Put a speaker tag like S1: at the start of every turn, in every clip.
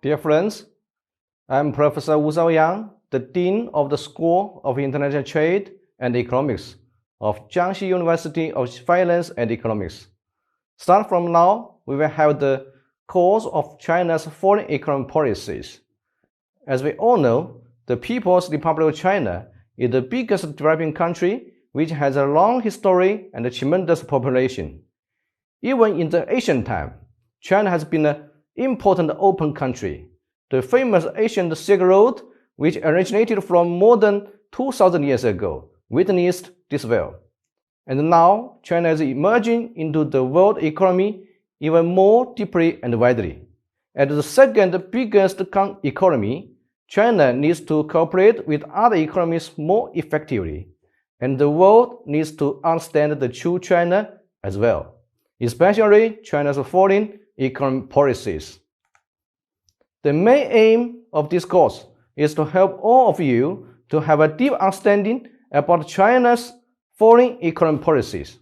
S1: Dear friends, I'm Professor Wu Zhaoyang, the Dean of the School of International Trade and Economics of Jiangxi University of Finance and Economics. Start from now, we will have the course of China's foreign economic policies. As we all know, the People's Republic of China is the biggest developing country which has a long history and a tremendous population. Even in the ancient time, China has been an important open country. The famous ancient Silk Road, which originated from more than 2,000 years ago, witnessed this well. And now, China is emerging into the world economy even more deeply and widely. As the second biggest economy, China needs to cooperate with other economies more effectively, and the world needs to understand the true China as well, especially China's foreign economic policies. The main aim of this course is to help all of you to have a deep understanding about China's foreign economic policies.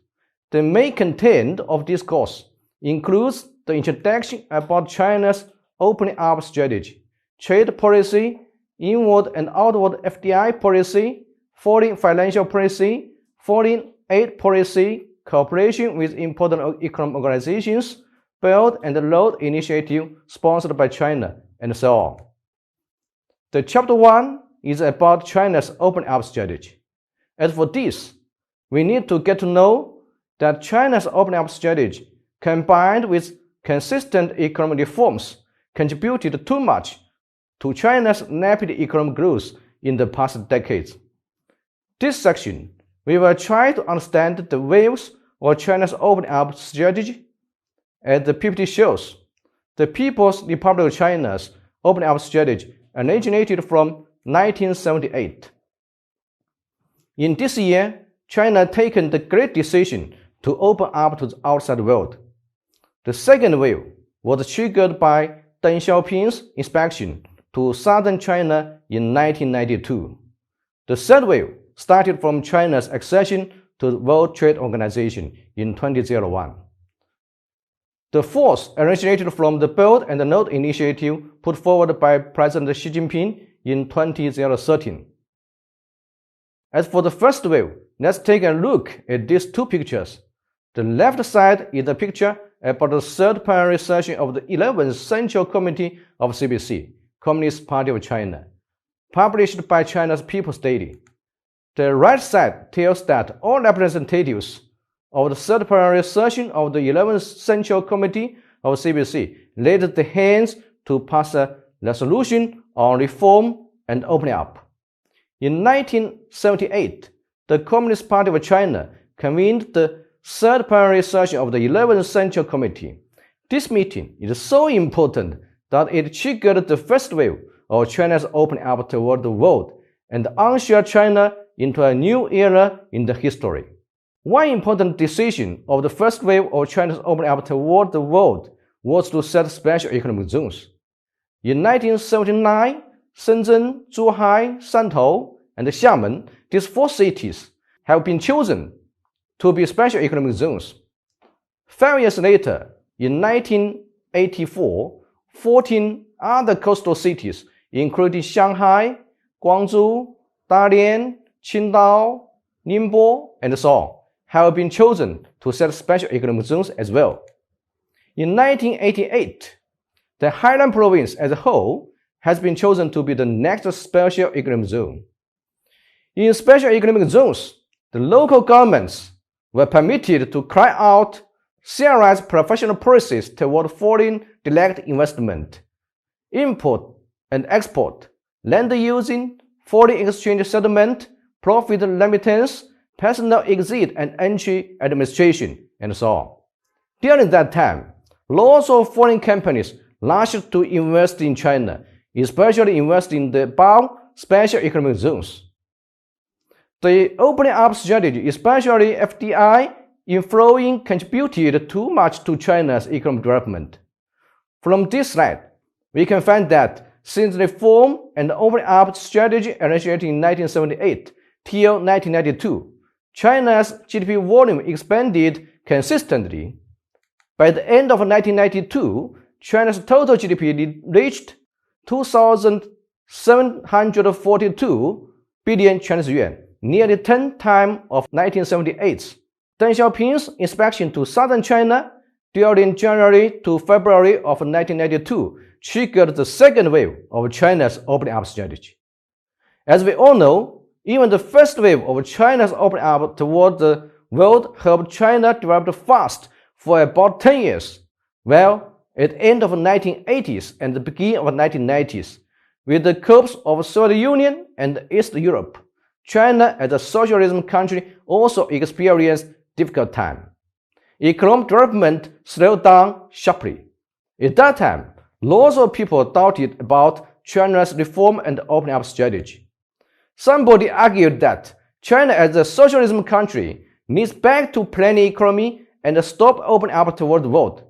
S1: The main content of this course includes the introduction about China's opening up strategy, trade policy, inward and outward FDI policy, foreign financial policy, foreign aid policy, cooperation with important economic organizations, Belt and Road Initiative sponsored by China, and so on. The chapter 1 is about China's open up strategy. As for this, we need to get to know that China's open up strategy, combined with consistent economic reforms, contributed too much to China's rapid economic growth in the past decades. This section, we will try to understand the waves of China's open up strategy. As the PPT shows, the People's Republic of China's open up strategy originated from 1978. In this year, China had taken the great decision to open up to the outside world. The second wave was triggered by Deng Xiaoping's inspection to southern China in 1992. The third wave started from China's accession to the World Trade Organization in 2001. The fourth originated from the Belt and Road Initiative put forward by President Xi Jinping in 2013. As for the first wave, let's take a look at these two pictures. The left side is a picture about the third plenary session of the 11th Central Committee of CPC, Communist Party of China, published by China's People's Daily. The right side tells that all representatives of the third plenary session of the 11th Central Committee of CPC laid their hands to pass a resolution on reform and opening up. In 1978, the Communist Party of China convened the third plenary session of the 11th Central Committee. This meeting is so important that it triggered the first wave of China's opening up toward the world and ushered China into a new era in the history. One important decision of the first wave of China's opening up toward the world was to set special economic zones. In 1979, Shenzhen, Zhuhai, Shantou, and Xiamen, these four cities, have been chosen to be special economic zones. 5 years later, in 1984, 14 other coastal cities, including Shanghai, Guangzhou, Dalian, Qingdao, Ningbo, and so on, have been chosen to set special economic zones as well. In 1988, the Highland province as a whole has been chosen to be the next special economic zone. In special economic zones, the local governments were permitted to carry out serious professional policies toward foreign direct investment, import and export, land using, foreign exchange settlement, profit remittance, personal exit and entry administration, and so on. During that time, lots of foreign companies rushed to invest in China, especially invest in the above special economic zones. The opening up strategy, especially FDI inflowing, contributed too much to China's economic development. From this slide, we can find that since the reform and opening up strategy originated in 1978 till 1992, China's GDP volume expanded consistently. By the end of 1992, China's total GDP reached 2,742 billion Chinese yuan, nearly 10 times of 1978. Deng Xiaoping's inspection to southern China during January to February of 1992 triggered the second wave of China's opening up strategy. As we all know, even the first wave of China's opening up toward the world helped China develop fast for about 10 years. Well, at the end of the 1980s and the beginning of the 1990s, with the collapse of the Soviet Union and East Europe, China as a socialism country also experienced difficult time. Economic development slowed down sharply. At that time, lots of people doubted about China's reform and opening up strategy. Somebody argued that China as a socialism country needs back to planning economy and stop opening up toward the world.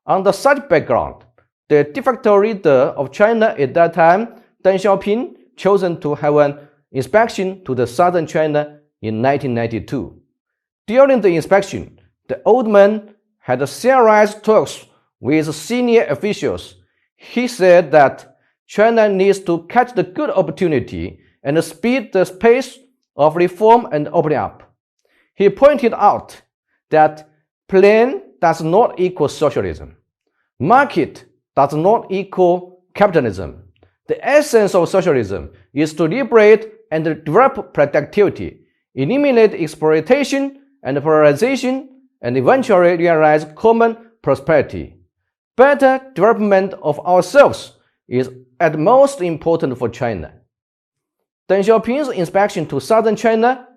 S1: Under such background, the de facto leader of China at that time, Deng Xiaoping, chosen to have an inspection to the southern China in 1992. During the inspection, the old man had serious talks with senior officials. He said that China needs to catch the good opportunity and speed the pace of reform and opening up. He pointed out that plan does not equal socialism. Market does not equal capitalism. The essence of socialism is to liberate and develop productivity, eliminate exploitation and polarization, and eventually realize common prosperity. Better development of ourselves is at most important for China. Deng Xiaoping's inspection to southern China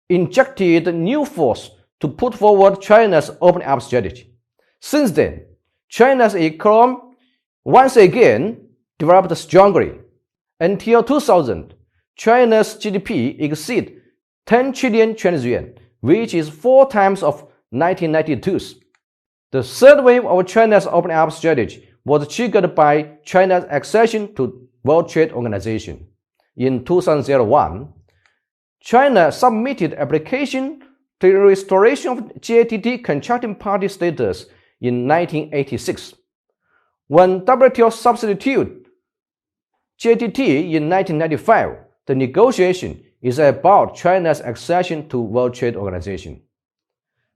S1: injected new force to put forward China's opening up strategy. Since then, China's economy once again developed strongly. Until 2000, China's GDP exceeded 10 trillion Chinese yuan, which is 4 times of 1992's. The third wave of China's opening up strategy was triggered by China's accession to World Trade Organization. In 2001, China submitted application to the restoration of GATT contracting party status in 1986. When WTO substituted GATT in 1995, the negotiation is about China's accession to World Trade Organization.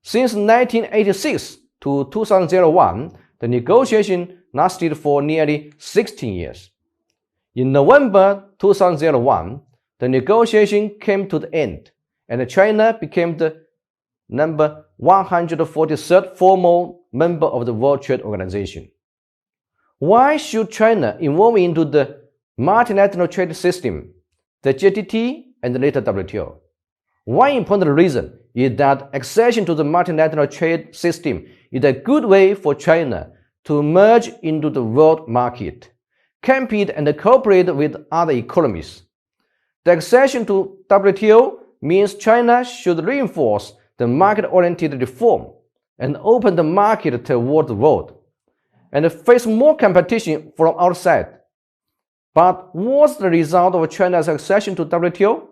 S1: Since 1986 to 2001, the negotiation lasted for nearly 16 years. In November 2001, the negotiation came to the end, and China became the number 143rd formal member of the World Trade Organization. Why should China involve into the multilateral trade system, the GATT, and later WTO? One important reason is that accession to the multilateral trade system is a good way for China to merge into the world market, compete and cooperate with other economies. The accession to WTO means China should reinforce the market-oriented reform and open the market toward the world, and face more competition from outside. But what's the result of China's accession to WTO?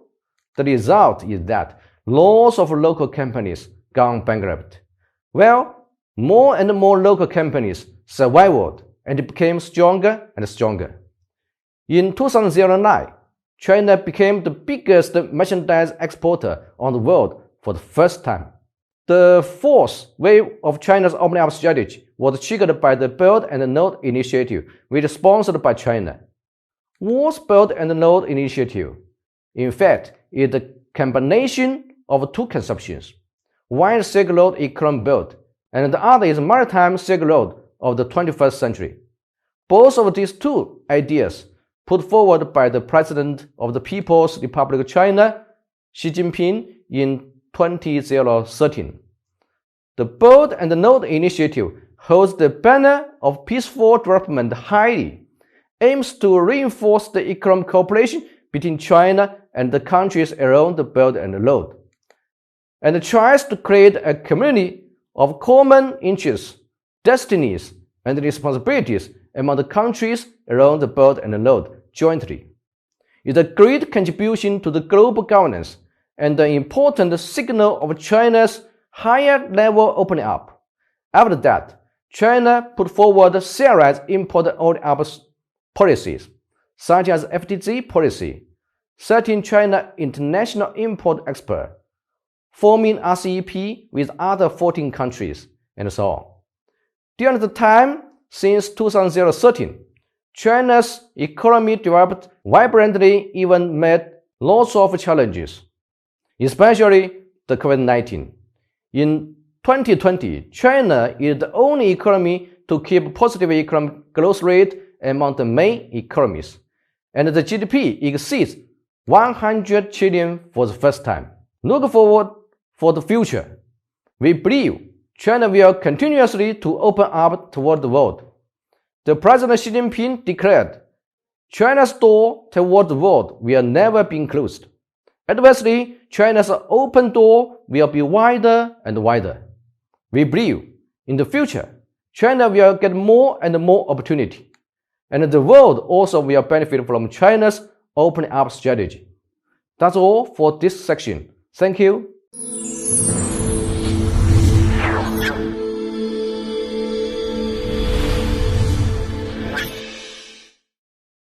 S1: The result is that lots of local companies gone bankrupt. Well, more and more local companies survived and became stronger and stronger. In 2009, China became the biggest merchandise exporter on the world for the first time. The fourth wave of China's opening up strategy was triggered by the Belt and Road Initiative, which is sponsored by China. What's Belt and Road Initiative? In fact, it's a combination of two conceptions. One is Silk Road Economic Belt, and the other is Maritime Silk Road of the 21st century. Both of these two ideas put forward by the President of the People's Republic of China, Xi Jinping, in 2013. The Belt and Road Initiative holds the banner of peaceful development highly, aims to reinforce the economic cooperation between China and the countries around the Belt and Road, and tries to create a community of common interests, destinies, and responsibilities among the countries around the Belt and Road jointly. It's a great contribution to the global governance and an important signal of China's higher level opening up. After that, China put forward serious import opening up policies, such as FTZ policy, setting China international import-export, forming RCEP with other 14 countries, and so on. During the time since 2013, China's economy developed vibrantly, even met lots of challenges, especially the COVID-19. In 2020, China is the only economy to keep positive economic growth rate among the main economies, and the GDP exceeds 100 trillion for the first time. Look forward for the future. We believe China will continuously to open up toward the world. The President Xi Jinping declared, China's door toward the world will never be closed. Adversely, China's open door will be wider and wider. We believe in the future, China will get more and more opportunity, and the world also will benefit from China's opening up strategy. That's all for this section. Thank you.